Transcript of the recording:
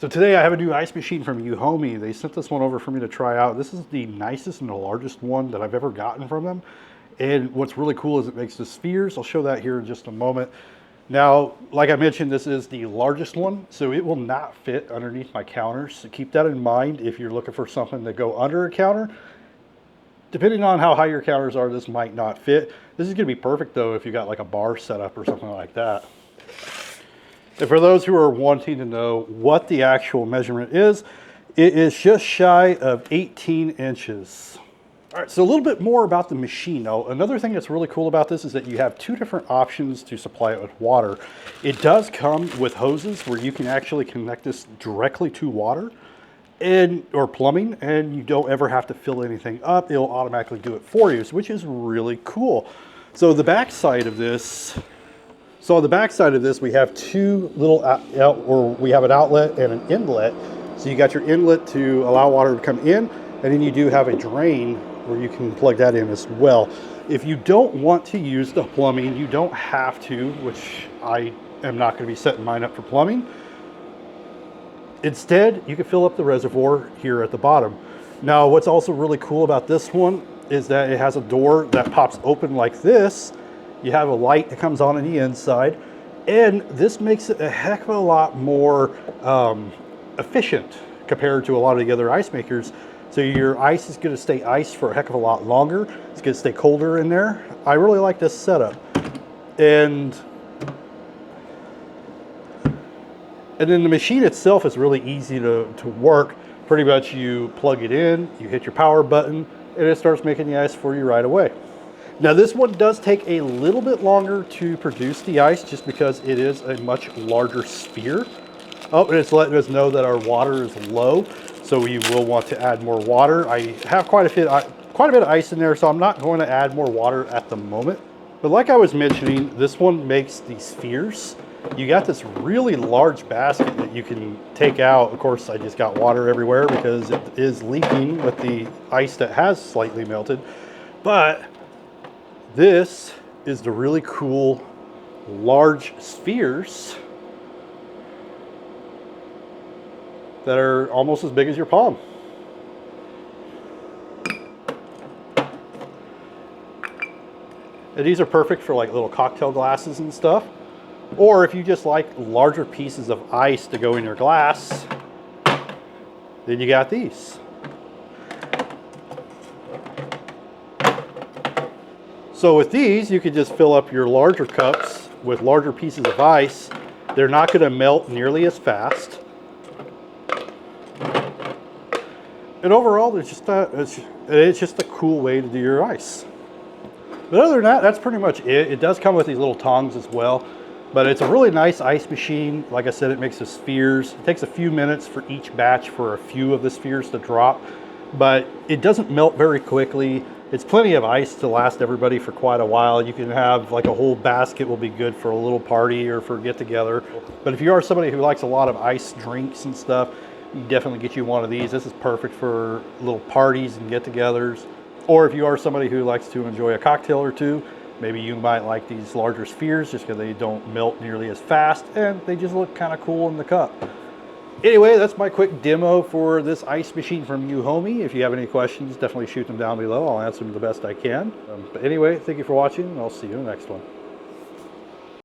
So today I have a new ice machine from EUHOMY. They sent this one over for me to try out. This is the nicest and the largest one that I've ever gotten from them. And what's really cool is it makes the spheres. I'll show that here in just a moment. Now, like I mentioned, this is the largest one, so it will not fit underneath my counters. So keep that in mind if you're looking for something to go under a counter. Depending on how high your counters are, this might not fit. This is gonna be perfect though if you got like a bar setup or something like that. And for those who are wanting to know what the actual measurement is, it is just shy of 18 inches. All right, so a little bit more about the machine. Now, another thing that's really cool about this is that you have two different options to supply it with water. It does come with hoses where you can actually connect this directly to water or plumbing, and you don't ever have to fill anything up. It'll automatically do it for you, which is really cool. So the back side of this, on the back side of this, we have two little we have an outlet and an inlet. So you got your inlet to allow water to come in, and then you do have a drain where you can plug that in as well. If you don't want to use the plumbing, you don't have to, which I am not going to be setting mine up for plumbing. Instead, you can fill up the reservoir here at the bottom. Now, what's also really cool about this one is that it has a door that pops open like this. You have a light that comes on the inside, and this makes it a heck of a lot more efficient compared to a lot of the other ice makers. So your ice is going to stay iced for a heck of a lot longer. It's going to stay colder in there. I really like this setup. And then the machine itself is really easy to work. Pretty much you plug it in, you hit your power button, and it starts making the ice for you right away. Now this one does take a little bit longer to produce the ice just because it is a much larger sphere. Oh, and it's letting us know that our water is low, so we will want to add more water. I have quite a bit of ice in there, so I'm not going to add more water at the moment. But like I was mentioning, this one makes these spheres. You got this really large basket that you can take out. Of course, I just got water everywhere because it is leaking with the ice that has slightly melted. But this is the really cool large spheres that are almost as big as your palm. And these are perfect for like little cocktail glasses and stuff. Or if you just like larger pieces of ice to go in your glass, then you got these. So with these, you can just fill up your larger cups with larger pieces of ice. They're not going to melt nearly as fast. And overall, it's just a cool way to do your ice. But other than that, that's pretty much it. It does come with these little tongs as well. But it's a really nice ice machine. Like I said, it makes the spheres. It takes a few minutes for each batch for a few of the spheres to drop. But it doesn't melt very quickly. It's plenty of ice to last everybody for quite a while. You can have like a whole basket will be good for a little party or for a get together. But if you are somebody who likes a lot of ice drinks and stuff, you can definitely get you one of these. This is perfect for little parties and get-togethers. Or if you are somebody who likes to enjoy a cocktail or two, maybe you might like these larger spheres just because they don't melt nearly as fast and they just look kind of cool in the cup. Anyway, that's my quick demo for this ice machine from EUHOMY. If you have any questions, definitely shoot them down below. I'll answer them the best I can. But anyway, thank you for watching, and I'll see you in the next one.